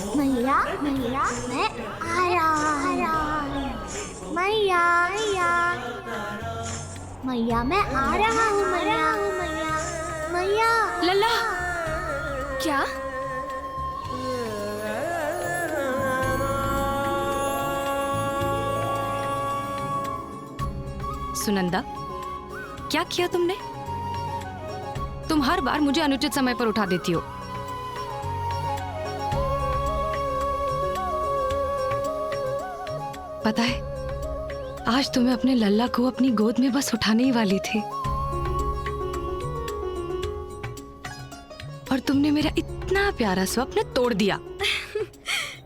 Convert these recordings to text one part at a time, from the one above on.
मैया मैया मैं आ रहा मैया मैया मैया मैं आ रहा हूँ मैया मैया मैया। लल्ला, क्या? सुनंदा, क्या किया तुमने? तुम हर बार मुझे अनुचित समय पर उठा देती हो। पता है, आज तो मैं अपने लल्ला को अपनी गोद में बस उठाने ही वाली थी, और तुमने मेरा इतना प्यारा स्वप्न तोड़ दिया।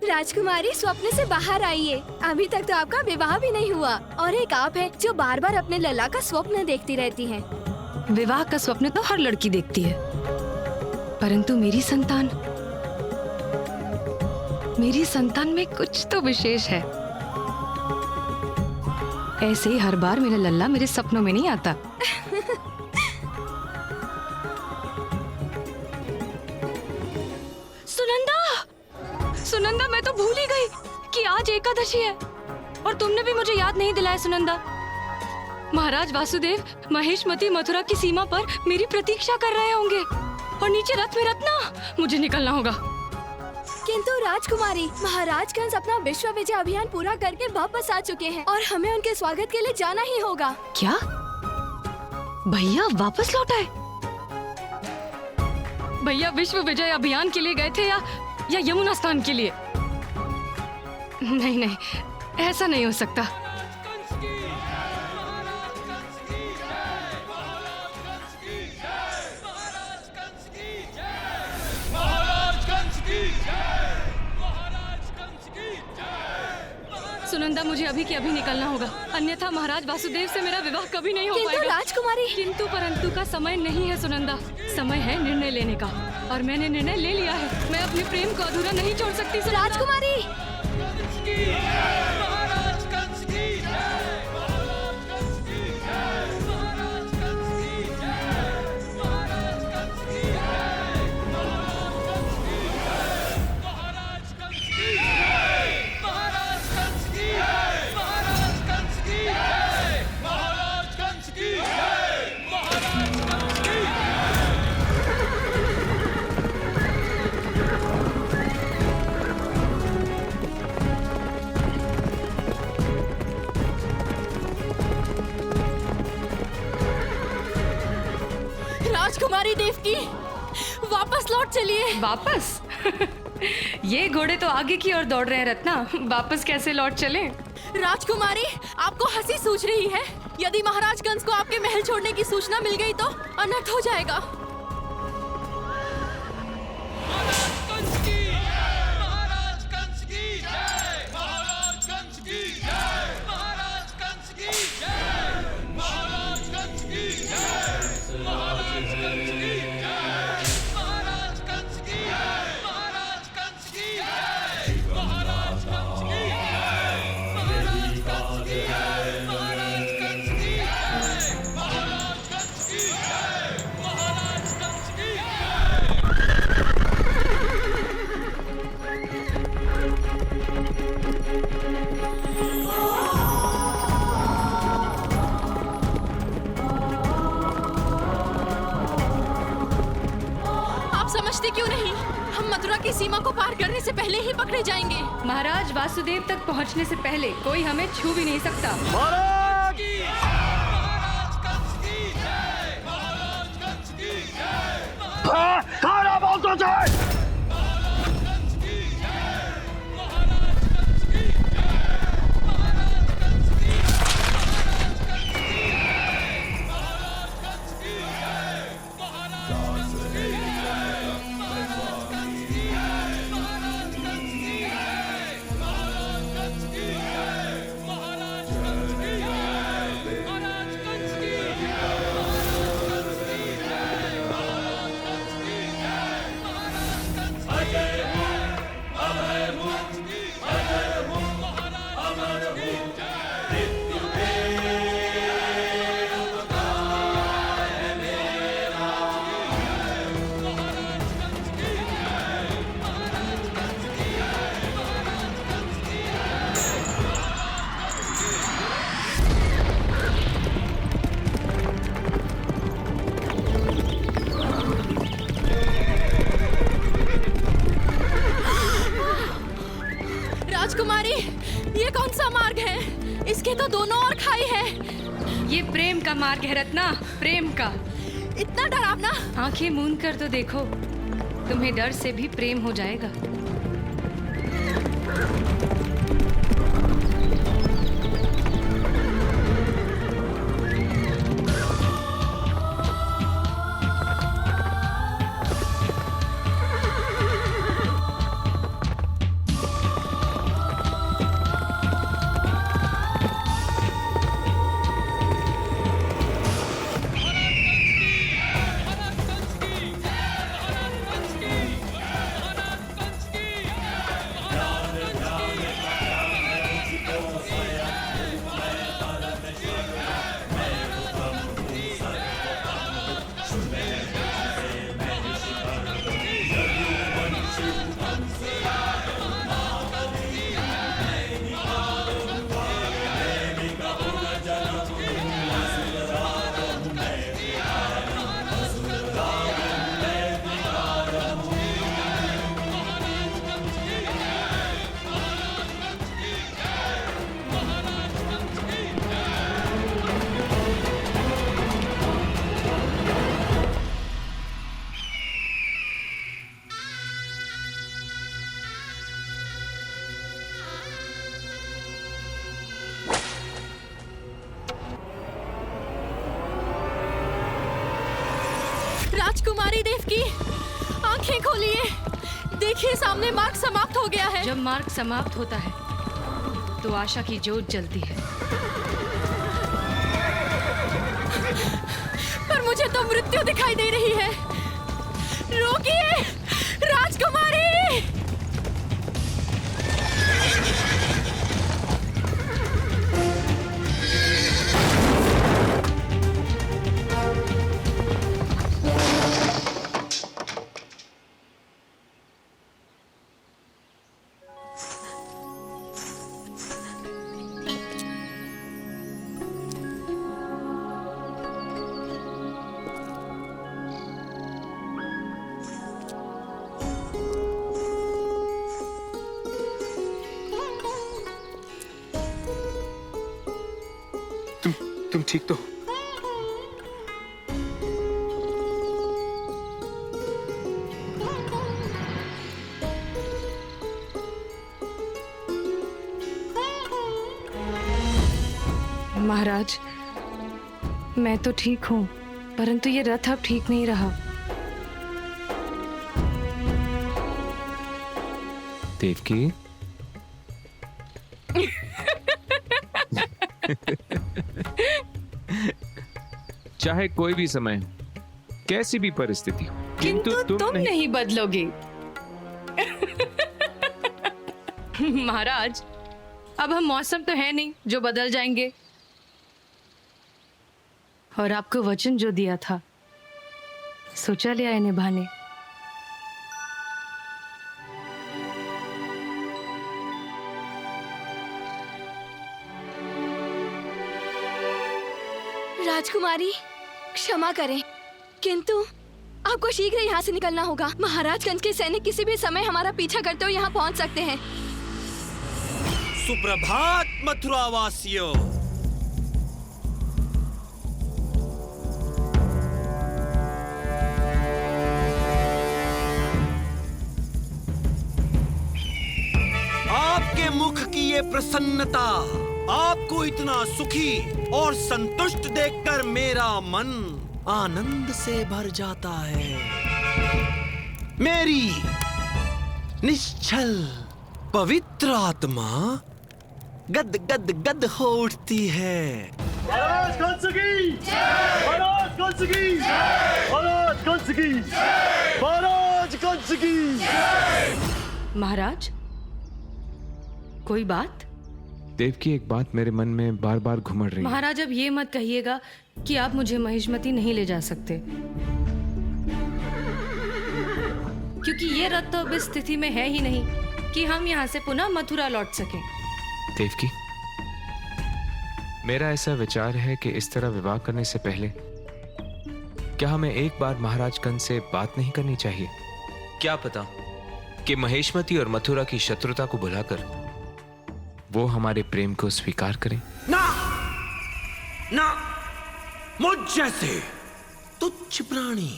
राजकुमारी, स्वप्न से बाहर आइए। अभी तक तो आपका विवाह भी नहीं हुआ, और एक आप है जो बार बार अपने लल्ला का स्वप्न देखती रहती हैं। विवाह का स्वप्न तो हर लड़की देखती है, परंतु मेरी संतान में कुछ तो विशेष है। ऐसे ही हर बार मेरा लल्ला मेरे सपनों में नहीं आता। सुनंदा, मैं तो भूल ही गई कि आज एकादशी है, और तुमने भी मुझे याद नहीं दिलाया। सुनंदा, महाराज वासुदेव महेशमती मथुरा की सीमा पर मेरी प्रतीक्षा कर रहे होंगे, और नीचे रथ में रत्ना, मुझे निकलना होगा। किंतु राजकुमारी, महाराज कंस अपना विश्व विजय अभियान पूरा करके वापस आ चुके हैं, और हमें उनके स्वागत के लिए जाना ही होगा। क्या भैया वापस लौट आए? भैया विश्व विजय अभियान के लिए गए थे या यमुना स्नान के लिए? नहीं नहीं, ऐसा नहीं हो सकता। सुनंदा, मुझे अभी के अभी निकलना होगा, अन्यथा महाराज वासुदेव से मेरा विवाह कभी नहीं हो पाएगा। राजकुमारी, किंतु परंतु का समय नहीं है सुनंदा, समय है निर्णय लेने का, और मैंने निर्णय ले लिया है। मैं अपने प्रेम को अधूरा नहीं छोड़ सकती। राजकुमारी, राजकुमारी देवकी, वापस लौट चलिए। वापस? ये घोड़े तो आगे की ओर दौड़ रहे हैं रत्ना, वापस कैसे लौट चलें? राजकुमारी, आपको हंसी सूझ रही है? यदि महाराज कंस को आपके महल छोड़ने की सूचना मिल गई तो अनर्थ हो जाएगा। समझते क्यों नहीं? हम मथुरा की सीमा को पार करने से पहले ही पकड़े जाएंगे। महाराज वासुदेव तक पहुंचने से पहले कोई हमें छू भी नहीं सकता। महाराज! खाना बोलते थे। दोनों ओर खाई है। ये प्रेम का मार्ग है रत्ना, प्रेम का। इतना डरावना। आंखें मूंद कर तो देखो, तुम्हें डर से भी प्रेम हो जाएगा। राजकुमारी देव की आंखें खोलिए। देखिए सामने मार्ग समाप्त हो गया है। जब मार्ग समाप्त होता है तो आशा की ज्योत जलती है। पर मुझे तो मृत्यु दिखाई दे रही है। रोकिए राजकुमारी। तुम ठीक तो? महाराज, मैं तो ठीक हूँ, परंतु ये रथ अब ठीक नहीं रहा। देवकी, चाहे कोई भी समय, कैसी भी परिस्थिति हो, किंतु तुम नहीं बदलोगे। महाराज, अब हम मौसम तो है नहीं जो बदल जाएंगे, और आपको वचन जो दिया था सो चले आए निभाने। राजकुमारी क्षमा करें, किंतु आपको शीघ्र यहाँ से निकलना होगा। महाराजगंज के सैनिक किसी भी समय हमारा पीछा करते हुए यहाँ पहुँच सकते हैं। सुप्रभात मथुरावासियों। आपके मुख की ये प्रसन्नता, आपको इतना सुखी और संतुष्ट देखकर मेरा मन आनंद से भर जाता है। मेरी निश्चल पवित्र आत्मा गद गद गद हो उठती है। महाराज कंस की जय! महाराज कंस की जय! महाराज कंस की जय! महाराज कंस की जय! महाराज, कोई बात? देवकी, एक बात मेरे मन में बार बार घुमड़ रही है। महाराज, अब ये मत कहिएगा कि आप मुझे महिष्मती नहीं ले जा सकते, क्योंकि ये रथ तो अब इस स्थिति में है ही नहीं कि हम यहाँ से पुनः मथुरा लौट सकें। देवकी, मेरा ऐसा विचार है कि इस तरह विवाह करने से पहले क्या हमें एक बार महाराज कंस से बात नहीं करनी चाहिए? क्या पता कि महिष्मती और मथुरा की शत्रुता को भुलाकर वो हमारे प्रेम को स्वीकार करें। ना! ना, मुझ जैसे तुच्छ प्राणी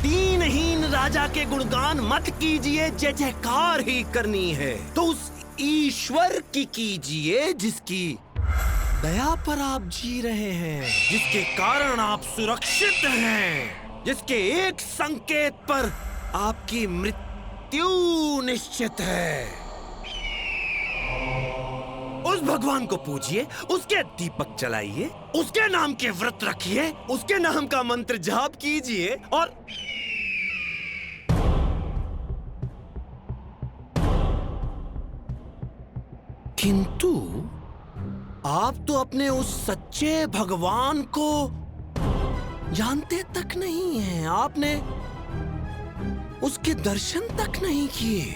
दीनहीन राजा के गुणगान मत कीजिए, जय जयकार ही करनी है तो उस ईश्वर की कीजिए जिसकी दया पर आप जी रहे हैं, जिसके कारण आप सुरक्षित हैं, जिसके एक संकेत पर आपकी मृत्यु निश्चित है। उस भगवान को पूजिए, उसके दीपक जलाइए, उसके नाम के व्रत रखिए, उसके नाम का मंत्र जाप कीजिए और किंतु आप तो अपने उस सच्चे भगवान को जानते तक नहीं हैं। आपने उसके दर्शन तक नहीं किए,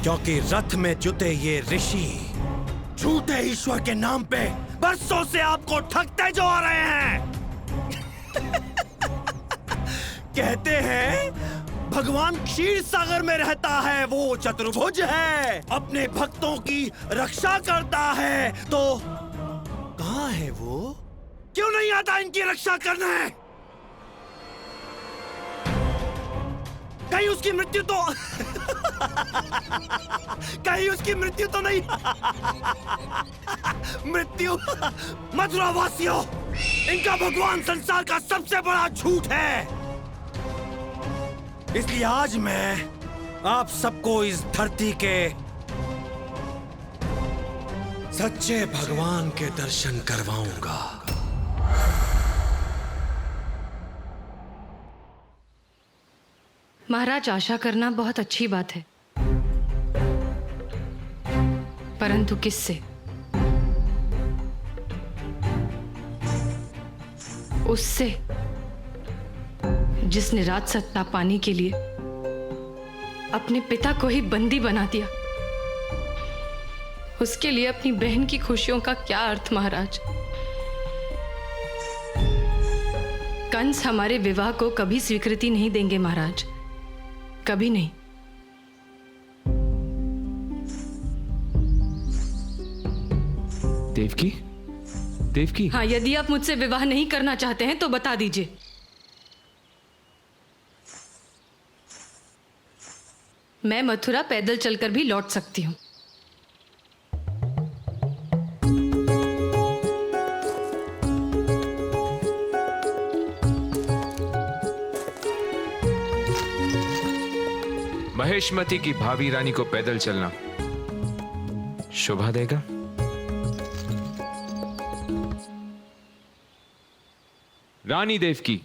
क्योंकि रथ में जुटे ये ऋषि झूठे ईश्वर के नाम पे बरसों से आपको ठगते जो आ रहे हैं। कहते हैं भगवान क्षीर सागर में रहता है, वो चतुर्भुज है, अपने भक्तों की रक्षा करता है, तो कहाँ है वो? क्यों नहीं आता इनकी रक्षा करने? कहीं उसकी मृत्यु तो कहीं उसकी मृत्यु तो नहीं? मृत्यु मथुरा वासियों, इनका भगवान संसार का सबसे बड़ा झूठ है। इसलिए आज मैं आप सबको इस धरती के सच्चे भगवान के दर्शन करवाऊंगा। महाराज, आशा करना बहुत अच्छी बात है, परंतु किससे? उससे जिसने राज सत्ता पाने के लिए अपने पिता को ही बंदी बना दिया। उसके लिए अपनी बहन की खुशियों का क्या अर्थ महाराज? कंस हमारे विवाह को कभी स्वीकृति नहीं देंगे महाराज, कभी नहीं। देवकी, देवकी। हाँ, यदि आप मुझसे विवाह नहीं करना चाहते हैं तो बता दीजिए। मैं मथुरा पैदल चलकर भी लौट सकती हूँ। महेशमती की भावी रानी को पैदल चलना शोभा देगा? रानी देवकी,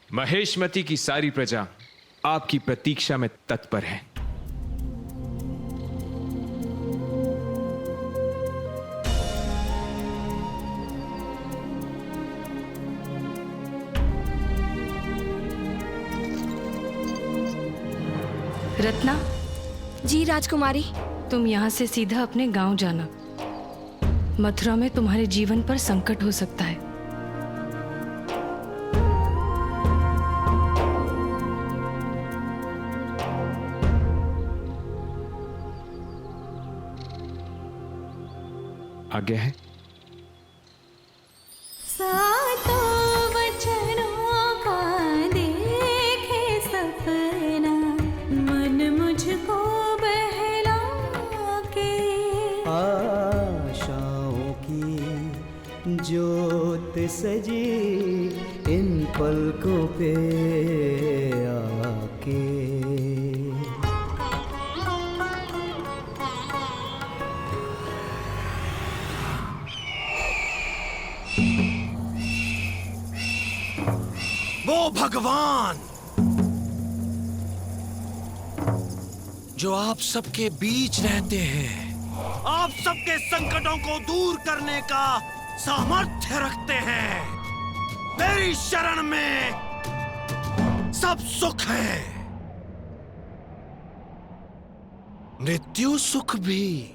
महेशमती की सारी प्रजा आपकी प्रतीक्षा में तत्पर है। रत्ना, जी राजकुमारी। तुम यहां से सीधा अपने गांव जाना। मथुरा में तुम्हारे जीवन पर संकट हो सकता है। आज्ञा है। सातों वचनों का देखे सपना, मन मुझको बहला के आशाओं की ज्योत सजी इन पलकों पे आके। वो भगवान जो आप सबके बीच रहते हैं, आप सबके संकटों को दूर करने का सामर्थ्य रखते हैं, मेरी शरण में सब सुख है, मृत्यु सुख भी।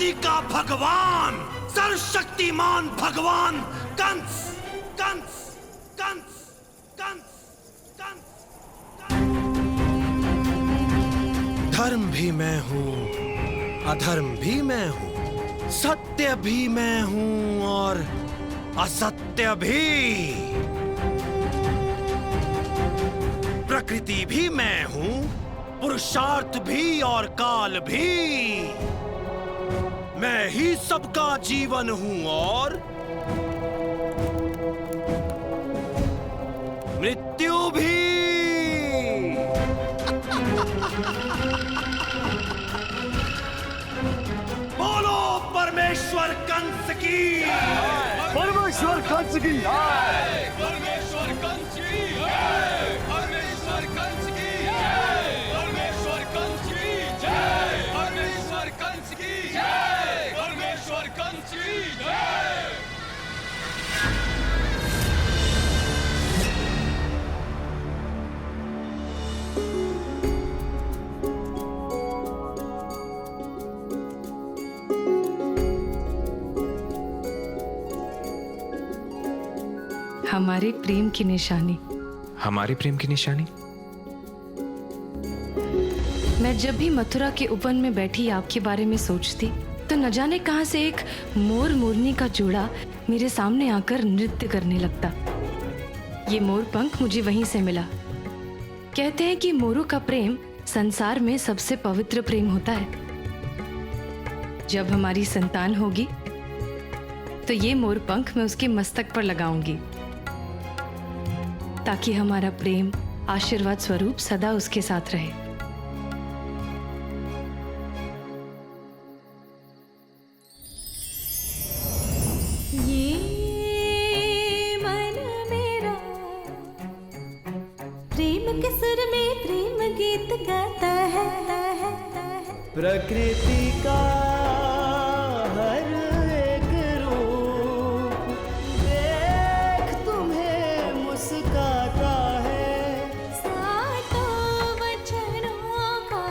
धरती का भगवान, सर्वशक्तिमान भगवान कंस, कंस, कंस, कंस, कंस। धर्म भी मैं हूं, अधर्म भी मैं हूं, सत्य भी मैं हूं और असत्य भी। प्रकृति भी मैं हूं, पुरुषार्थ भी और काल भी। मैं ही सबका जीवन हूं और मृत्यु भी। बोलो परमेश्वर कंस की। परमेश्वर कंस की। परमेश्वर कंस की। परमेश्वर कंस की। परमेश्वर कंस की जय। परमेश्वर कंस की जय। परमेश्वर कंस की जय। हमारे प्रेम की निशानी। हमारे प्रेम की निशानी? मैं जब भी मथुरा के उपवन में बैठी आपके बारे में सोचती तो न जाने कहां से एक मोर मोरनी का जोड़ा मेरे सामने आकर नृत्य करने लगता। ये मोर पंख मुझे वहीं से मिला। कहते हैं कि मोरों का प्रेम संसार में सबसे पवित्र प्रेम होता है। जब हमारी संतान होगी तो ये मोर पंख मैं उसके मस्तक पर लगाऊंगी ताकि हमारा प्रेम आशीर्वाद स्वरूप सदा उसके साथ रहे। ये मन मेरा प्रेम के सुर में प्रेम गीत गाता है। प्रकृति का हर एक रूप देख तुम्हें मुस्काता है। सातों वचनों का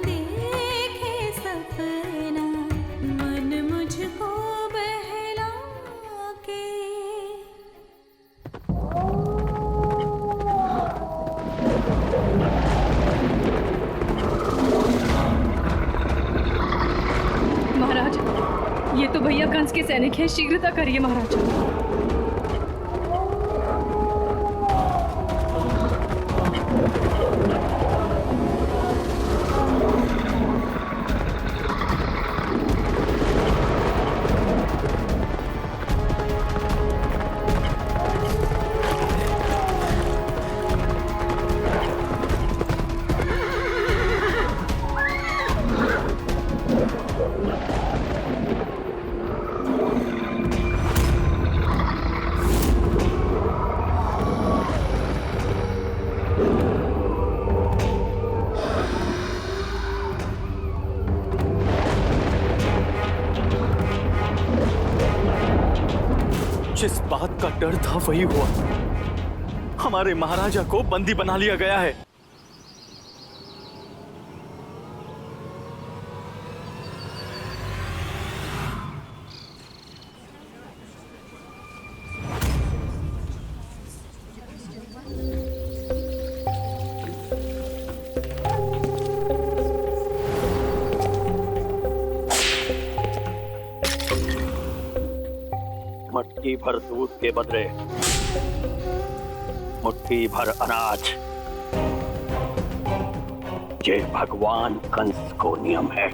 देखे सपना मन मुझको बहला के। महाराज, ये तो भैया कंस के सैनिक हैं। शीघ्रता करिए महाराज। जिस बात का डर था वही हुआ। हमारे महाराजा को बंदी बना लिया गया है। मटकी भर दूध के बदले मुट्ठी भर अनाज, ये भगवान कंस को नियम है।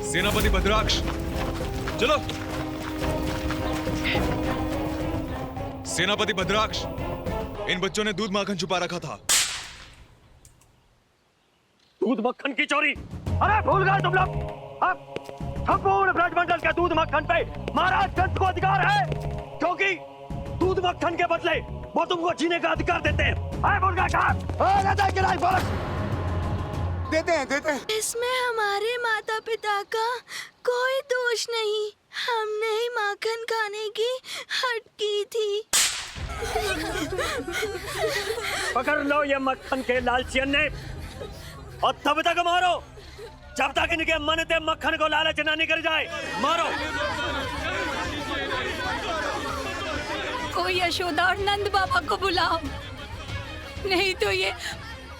सेनापति भद्राक्ष, चलो। सेनापति भद्राक्ष, इन बच्चों ने दूध माखन छुपा रखा था। दूध मक्खन की चोरी? अरे भूल गए तुम लोग। अब संपूर्ण ब्रजमंडल के दूध मक्खन पे महाराज कंस को अधिकार है, क्योंकि दूध मक्खन के बदले वो तुमको जीने का अधिकार देते हैं। भूल गए कहाँ? देते हैं। इसमें हमारे माता पिता का कोई दोष नहीं। हमने ही माखन खाने की हट की थी। पकड़ लो ये मक्खन के लालचियन ने और तब तक मारो जब तक इनके मन से मक्खन को लालच ना निकल जाए। मारो। कोई यशोदा और नंद बाबा को बुलाओ, नहीं तो ये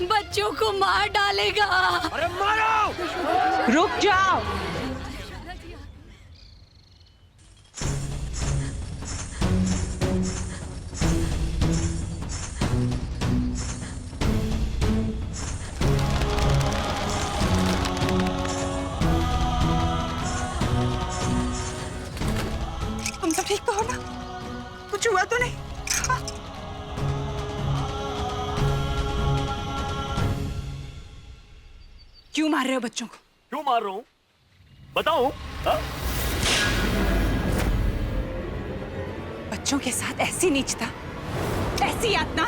बच्चों को मार डालेगा। अरे मारो। रुक जाओ। तुम सब ठीक तो हो ना? कुछ हुआ तो नहीं? हाँ। क्यों मार रहे हो बच्चों को? क्यों मार रहा हूं बताऊं? बच्चों के साथ ऐसी नीचता, ऐसी यातना।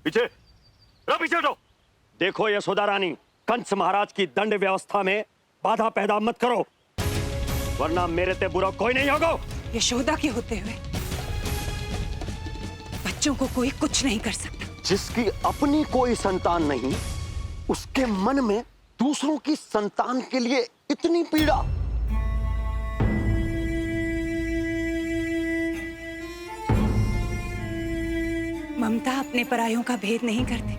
पीछे पीछे हटो। देखो यशोदा रानी, कंस महाराज की दंड व्यवस्था में बाधा पैदा मत करो, वरना मेरे ते बुरा कोई नहीं होगा। यशोदा के होते हुए बच्चों को कोई कुछ नहीं कर सकता। जिसकी अपनी कोई संतान नहीं, उसके मन में दूसरों की संतान के लिए इतनी पीड़ा। ममता अपने परायों का भेद नहीं करती।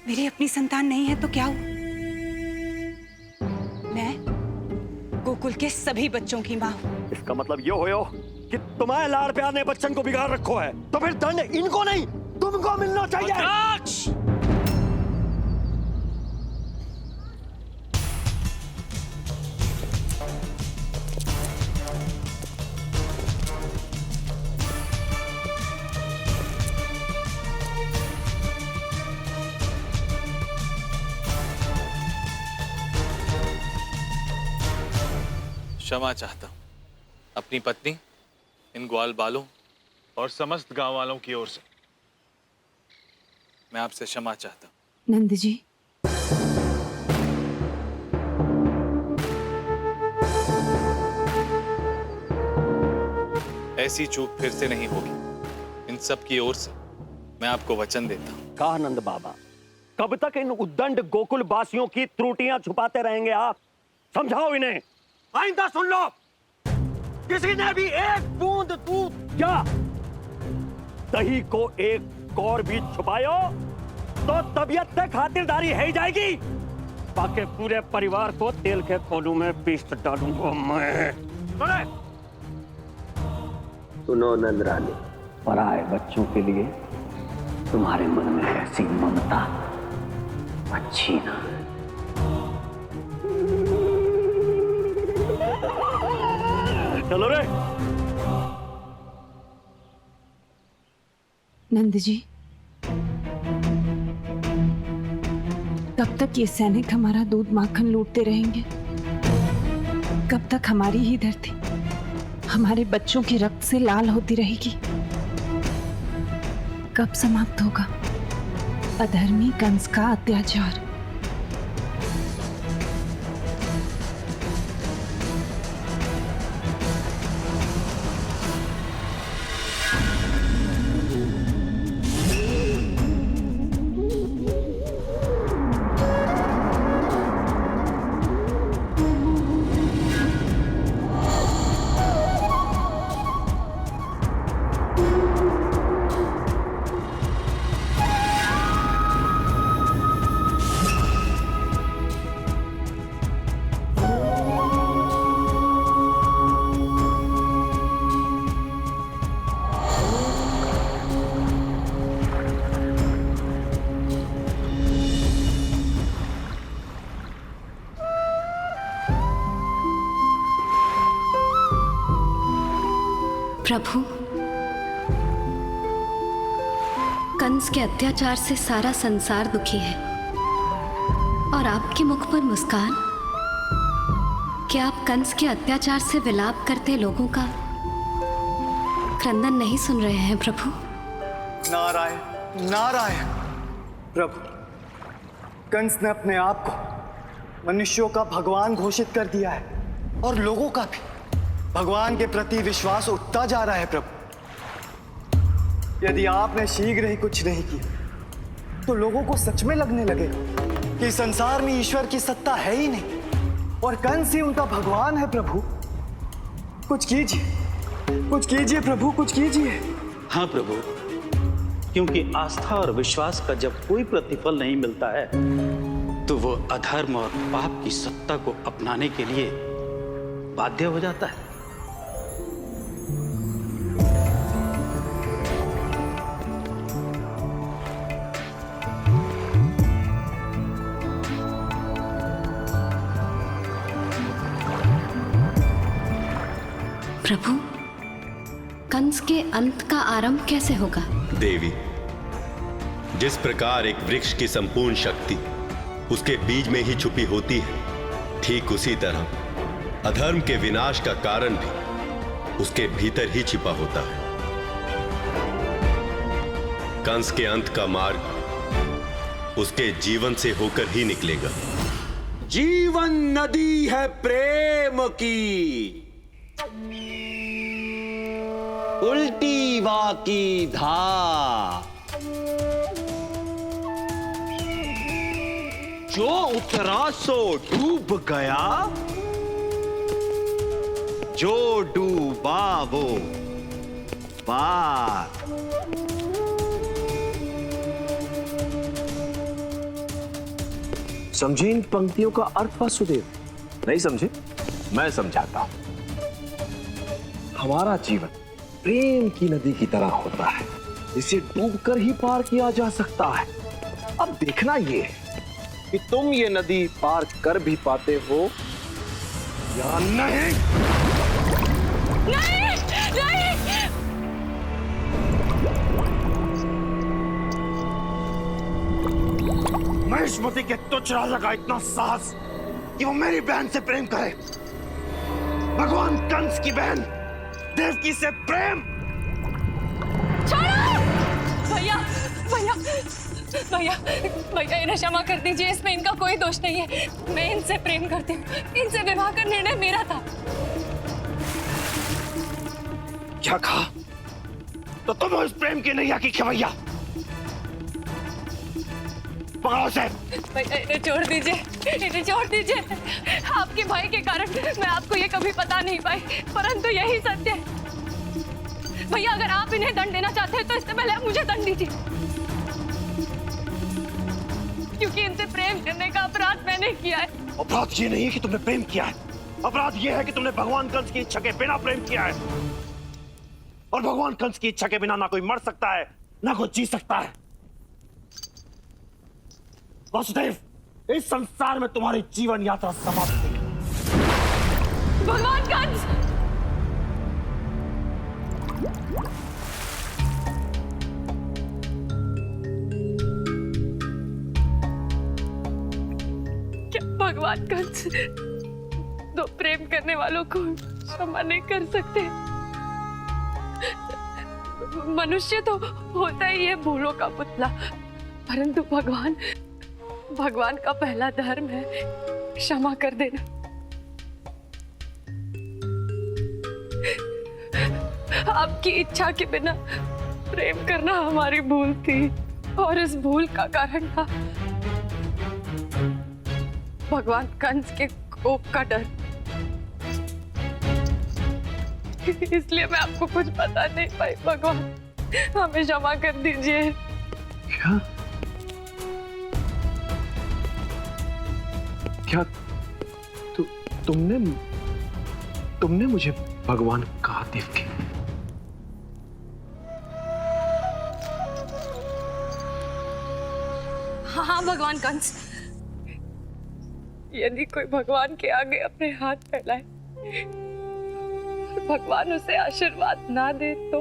मेरी अपनी संतान नहीं है तो क्या हुआ? मैं गोकुल के सभी बच्चों की मां हूं। इसका मतलब ये हो कि तुम्हारे लाड़ प्यार ने बच्चन को बिगाड़ रखो है, तो फिर दंड इनको नहीं तुमको मिलना चाहिए। क्षमा चाहता हूँ अपनी पत्नी, इन ग्वाल बालों और समस्त गांव वालों की ओर से। मैं आपसे क्षमा चाहता हूँ। नंद जी, ऐसी चूक फिर से नहीं होगी। इन सब की ओर से मैं आपको वचन देता हूँ। कहा नंद बाबा, कब तक इन उद्दंड गोकुल वासियों की त्रुटियां छुपाते रहेंगे आप? समझाओ इन्हें। आइंदा सुन लो, किसी ने भी एक बूंद दूध या दही को एक कौर भी छुपायो तो तबीयत से खातिरदारी है जाएगी। बाकी पूरे परिवार को तेल के कोलू में पीस डालूंगा मैं। सुनो नंद रानी, पराए बच्चों के लिए तुम्हारे मन में ऐसी ममता अच्छी ना है। चलो रे। नंद जी, कब तक ये सैनिक हमारा दूध माखन लूटते रहेंगे? कब तक हमारी ही धरती हमारे बच्चों के रक्त से लाल होती रहेगी? कब समाप्त होगा अधर्मी कंस का अत्याचार? प्रभु, कंस के अत्याचार से सारा संसार दुखी है और आपके मुख पर मुस्कान। क्या आप कंस के अत्याचार से विलाप करते लोगों का क्रंदन नहीं सुन रहे हैं प्रभु? नारायण नारायण। प्रभु, कंस ने अपने आप को मनुष्यों का भगवान घोषित कर दिया है और लोगों का भी भगवान के प्रति विश्वास उठता जा रहा है। प्रभु, यदि आपने शीघ्र ही कुछ नहीं किया तो लोगों को सच में लगने लगेगा कि संसार में ईश्वर की सत्ता है ही नहीं और कंस ही उनका भगवान है। प्रभु कुछ कीजिए प्रभु, कुछ कीजिए। हाँ प्रभु, क्योंकि आस्था और विश्वास का जब कोई प्रतिफल नहीं मिलता है तो वो अधर्म और पाप की सत्ता को अपनाने के लिए बाध्य हो जाता है। प्रभु, कंस के अंत का आरंभ कैसे होगा? देवी, जिस प्रकार एक वृक्ष की संपूर्ण शक्ति उसके बीज में ही छुपी होती है, ठीक उसी तरह अधर्म के विनाश का कारण भी उसके भीतर ही छिपा होता है। कंस के अंत का मार्ग उसके जीवन से होकर ही निकलेगा। जीवन नदी है प्रेम की, उल्टी वाकी धार, जो उतरा सो डूब गया, जो डूबा वो पार। समझे इन पंक्तियों का अर्थ वासुदेव? नहीं समझे? मैं समझाता हूं। हमारा जीवन प्रेम की नदी की तरह होता है, इसे डूबकर ही पार किया जा सकता है। अब देखना ये है कि तुम ये नदी पार कर भी पाते हो या नहीं। नहीं, नहीं। महेशमती के तुच्छ राजा का इतना साहस कि वो मेरी बहन से प्रेम करे, भगवान कंस की बहन देवकी से प्रेम। छोड़ो! भैया, भैया, भैया, भैया, इन्हें क्षमा कर दीजिए, इसमें इनका कोई दोष नहीं है। मैं इनसे प्रेम करती हूँ, इनसे विवाह का निर्णय मेरा था। क्या कहा? तो तुम हो इस प्रेम की नैया की खवैया। पकड़ो से। भैया, इन्हें छोड़ दीजिए, इन्हें छोड़ दीजिए। आपके भाई के कारण मैं आपको ये कभी पता नहीं पाई, परंतु यही सत्य है। भैया, अगर आप इन्हें दंड देना चाहते हैं तो इससे पहले आप मुझे दंड दीजिए, क्योंकि इनसे प्रेम करने का अपराध मैंने किया है। अपराध ये नहीं है कि तुमने प्रेम किया है, अपराध ये है कि तुमने भगवान कंस की इच्छा के बिना प्रेम किया है। और भगवान कंस की इच्छा के बिना ना कोई मर सकता है ना कोई जी सकता है। वासुदेव, इस संसार में तुम्हारी जीवन यात्रा समाप्त है। भगवान कंस! क्या भगवान कंस दो प्रेम करने वालों को क्षमा नहीं कर सकते? मनुष्य तो होता ही है भूलों का पुतला, परंतु भगवान का पहला धर्म है क्षमा कर देना। आपकी इच्छा के बिना प्रेम करना हमारी भूल थी और इस भूल का कारण था भगवान कंस के कोप का डर। इसलिए मैं आपको कुछ बता नहीं पाई। भगवान, हमें क्षमा कर दीजिए। क्या तुमने मुझे भगवान कहा देवकी? हाँ भगवान कंस, यदि कोई भगवान के आगे अपने हाथ फैलाए और भगवान उसे आशीर्वाद ना दे तो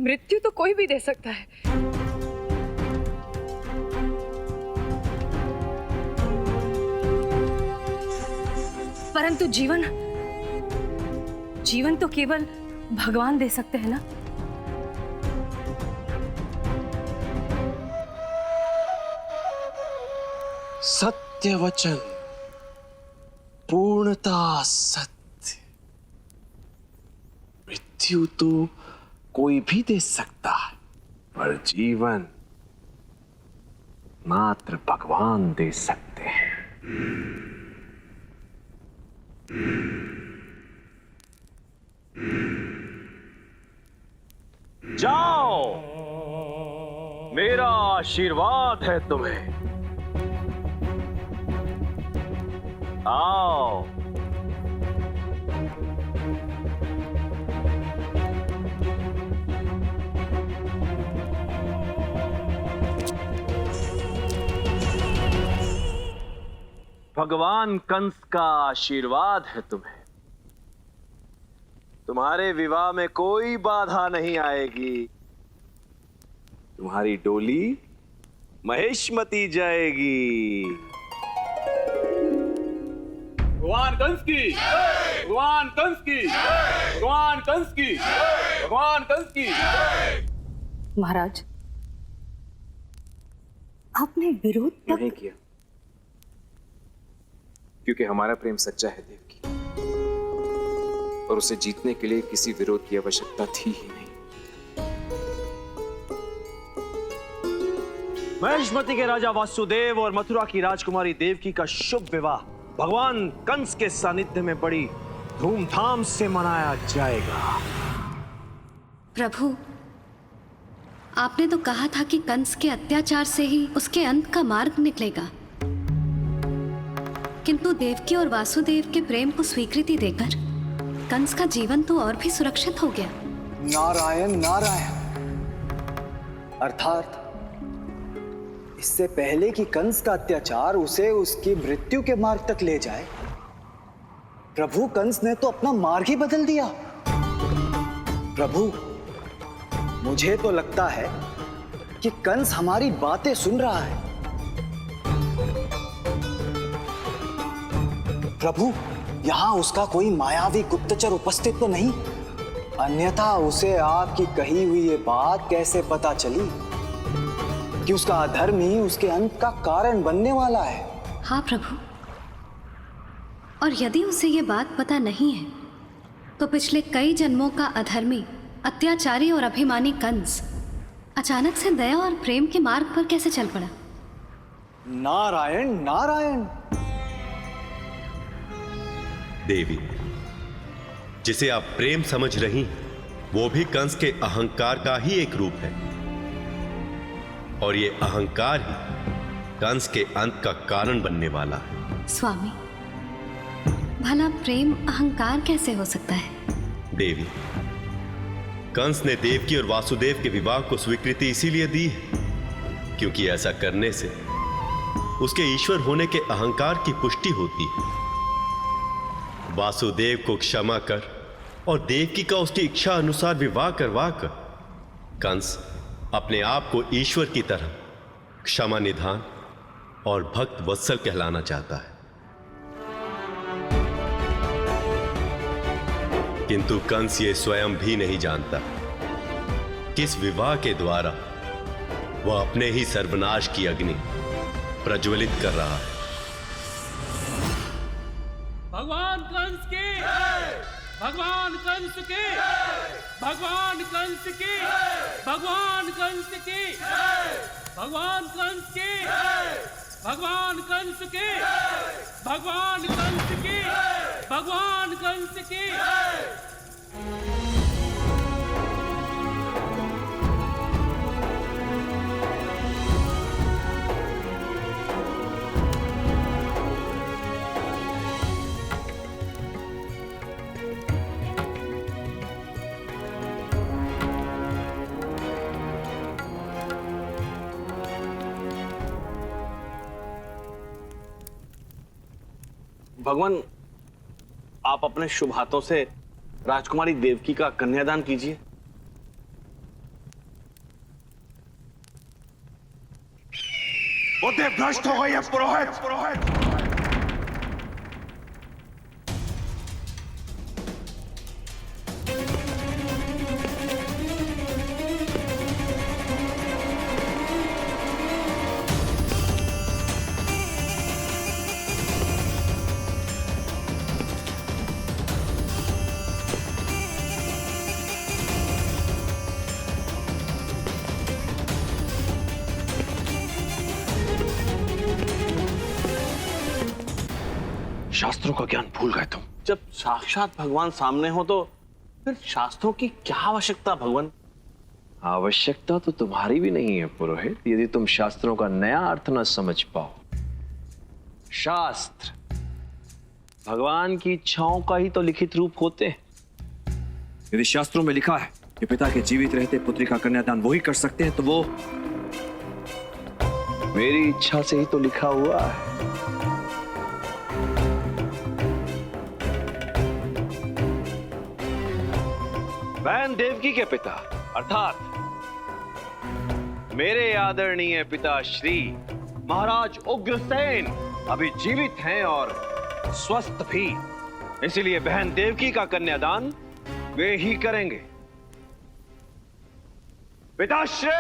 मृत्यु तो कोई भी दे सकता है, परंतु जीवन तो केवल भगवान दे सकते हैं ना। सत्य वचन, पूर्णता सत्य, मृत्यु तो कोई भी दे सकता है, पर जीवन मात्र भगवान दे सकते हैं। जाओ, मेरा आशीर्वाद है तुम्हें। आओ। भगवान कंस का आशीर्वाद है तुम्हें। तुम्हारे विवाह में कोई बाधा नहीं आएगी। तुम्हारी डोली महेशमती जाएगी। भगवान कंस की, भगवान कंस की, भगवान कंस की, भगवान कंस की। महाराज, आपने विरोध नहीं किया, क्योंकि हमारा प्रेम सच्चा है देवकी, और उसे जीतने के लिए किसी विरोध की आवश्यकता थी ही नहीं। महेशमती के राजा वासुदेव और मथुरा की राजकुमारी देवकी का शुभ विवाह भगवान कंस के सानिध्य में बड़ी धूमधाम से मनाया जाएगा। प्रभु, आपने तो कहा था कि कंस के अत्याचार से ही उसके अंत का मार्ग निकलेगा, किंतु देवकी और वासुदेव के प्रेम को स्वीकृति देकर कंस का जीवन तो और भी सुरक्षित हो गया। नारायण नारायण। अर्थात इससे पहले कि कंस का अत्याचार उसे उसकी मृत्यु के मार्ग तक ले जाए, प्रभु कंस ने तो अपना मार्ग ही बदल दिया। प्रभु, मुझे तो लगता है कि कंस हमारी बातें सुन रहा है। प्रभु, यहां उसका कोई मायावी गुप्तचर उपस्थित तो नहीं? अन्यथा उसे आपकी कही हुई ये बात कैसे पता चली कि उसका अधर्म ही उसके अंत का कारण बनने वाला है? हाँ प्रभु, और यदि उसे ये बात पता नहीं है तो पिछले कई जन्मों का अधर्मी, अत्याचारी और अभिमानी कंस अचानक से दया और प्रेम के मार्ग पर कैसे चल पड़ा? नारायण नारायण। देवी, जिसे आप प्रेम समझ रही वो भी कंस के अहंकार का ही एक रूप है, और ये अहंकार ही कंस के अंत का कारण बनने वाला है। स्वामी, भला प्रेम अहंकार कैसे हो सकता है? देवी, कंस ने देवकी और वासुदेव के विवाह को स्वीकृति इसीलिए दी है क्योंकि ऐसा करने से उसके ईश्वर होने के अहंकार की पुष्टि होती है। वासुदेव को क्षमा कर और देवकी का उसकी इच्छा अनुसार विवाह करवाकर कंस अपने आप को ईश्वर की तरह क्षमा निधान और भक्त वत्सल कहलाना चाहता है। किंतु कंस ये स्वयं भी नहीं जानता कि इस विवाह के द्वारा वह अपने ही सर्वनाश की अग्नि प्रज्वलित कर रहा है। भगवान कंस के, भगवान कंस के, भगवान कंस के, भगवान कंस के, भगवान कंस के, भगवान कंस के, भगवान कंस के, भगवान कंस के। भगवान, आप अपने शुभ हाथों से राजकुमारी देवकी का कन्यादान कीजिए। बुद्धि भ्रष्ट हो गई है पुरोहित। शास्त्रों का ज्ञान भूल गए तुम। जब साक्षात भगवान सामने हो तो फिर शास्त्रों की क्या आवश्यकता भगवान? आवश्यकता तो तुम्हारी भी नहीं है पुरोहित, यदि तुम शास्त्रों का नया अर्थ न समझ पाओ। शास्त्र भगवान की इच्छाओं का ही तो लिखित रूप होते हैं। यदि शास्त्रों में लिखा है कि पिता के जीवित रहते पुत्री का कन्यादान वही कर सकते हैं, तो वो मेरी इच्छा से ही तो लिखा हुआ है। बहन देवकी के पिता अर्थात मेरे आदरणीय पिता श्री महाराज उग्रसेन अभी जीवित हैं और स्वस्थ भी, इसलिए बहन देवकी का कन्यादान वे ही करेंगे। पिताश्री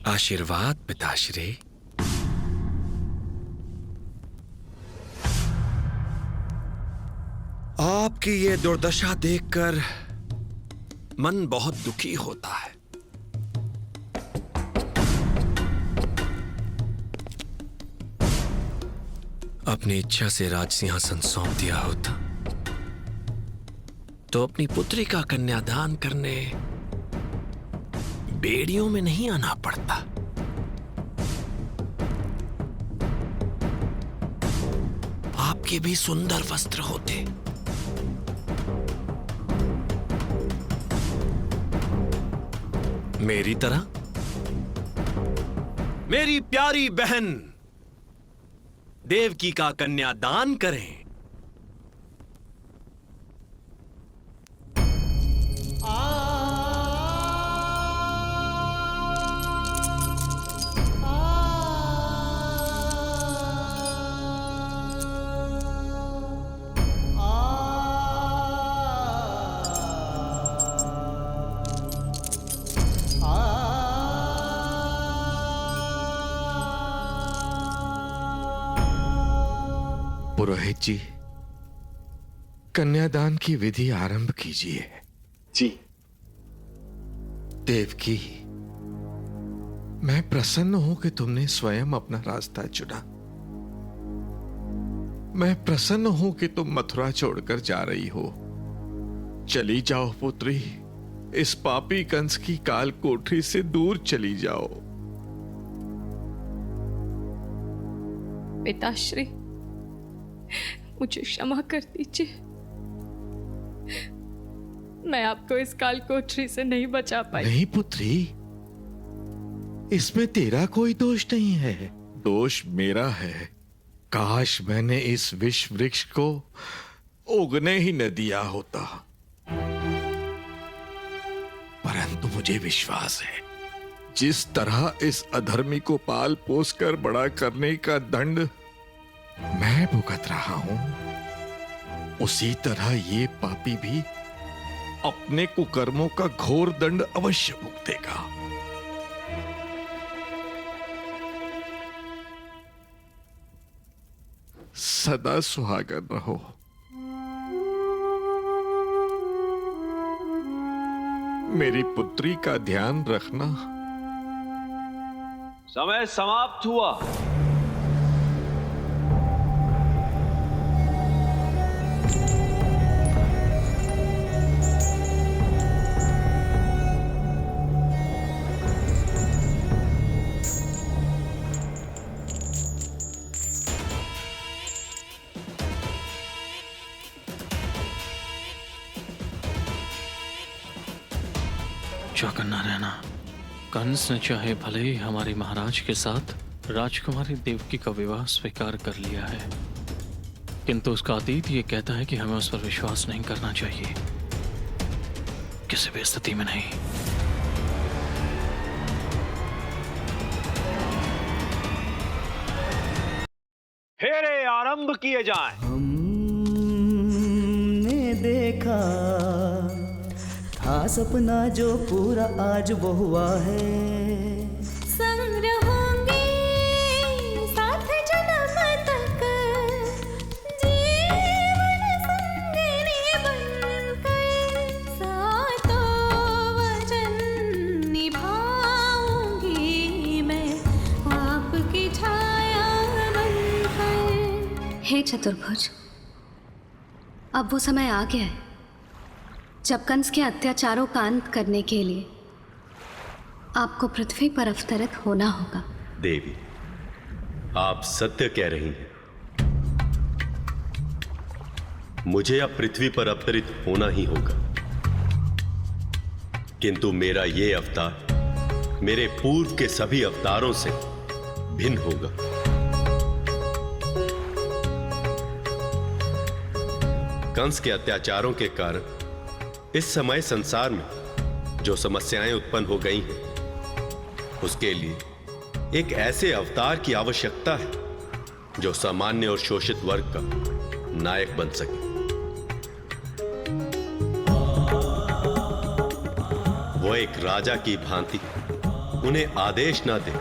आशीर्वाद पिताश्री। आपकी ये दुर्दशा देखकर मन बहुत दुखी होता है। अपनी इच्छा से राज सिंहासन सौंप दिया होता तो अपनी पुत्री का कन्यादान करने बेड़ियों में नहीं आना पड़ता। आपके भी सुंदर वस्त्र होते। मेरी तरह मेरी प्यारी बहन देवकी का कन्यादान करें। पुरोहित जी, कन्यादान की विधि आरंभ कीजिए। जी। देवकी, मैं प्रसन्न हूं कि तुमने स्वयं अपना रास्ता चुना। मैं प्रसन्न हूं कि तुम मथुरा छोड़कर जा रही हो। चली जाओ पुत्री, इस पापी कंस की काल कोठरी से दूर चली जाओ। पिताश्री, मुझे क्षमा कर दीजिए। मैं आपको इस काल कोठरी से नहीं बचा पाई। नहीं पुत्री, इसमें तेरा कोई दोष नहीं है, दोष मेरा है। काश मैंने इस विष वृक्ष को उगने ही न दिया होता। परंतु मुझे विश्वास है, जिस तरह इस अधर्मी को पाल पोस कर बड़ा करने का दंड मैं भुगत रहा हूं, उसी तरह ये पापी भी अपने कुकर्मों का घोर दंड अवश्य भुगतेगा। सदा सुहागन रहो। मेरी पुत्री का ध्यान रखना। समय समाप्त हुआ। चौकन्ना रहना। कंस ने चाहे भले ही हमारे महाराज के साथ राजकुमारी देवकी का विवाह स्वीकार कर लिया है, किंतु उसका अतीत ये कहता है कि हमें उस पर विश्वास नहीं करना चाहिए, किसी भी स्थिति में नहीं। फेरे आरंभ किए जाएं। हमने देखा था सपना जो पूरा आज वो हुआ है। संग रहोगे साथ जन्म तक, जीवन संगिनी बनकर, सातों वचन निभाऊंगी मैं आपकी छाया बनकर। हे चतुर्भुज, अब वो समय आ गया है जब कंस के अत्याचारों का अंत करने के लिए आपको पृथ्वी पर अवतरित होना होगा। देवी, आप सत्य कह रही हैं। मुझे अब पृथ्वी पर अवतरित होना ही होगा, किंतु मेरा ये अवतार मेरे पूर्व के सभी अवतारों से भिन्न होगा। कंस के अत्याचारों के कारण इस समय संसार में जो समस्याएं उत्पन्न हो गई हैं, उसके लिए एक ऐसे अवतार की आवश्यकता है जो सामान्य और शोषित वर्ग का नायक बन सके। वो एक राजा की भांति उन्हें आदेश ना दे,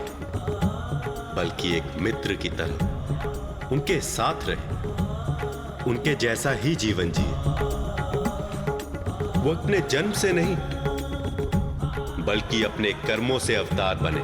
बल्कि एक मित्र की तरह उनके साथ रहे, उनके जैसा ही जीवन जिए। वो अपने जन्म से नहीं, बल्कि अपने कर्मों से अवतार बने।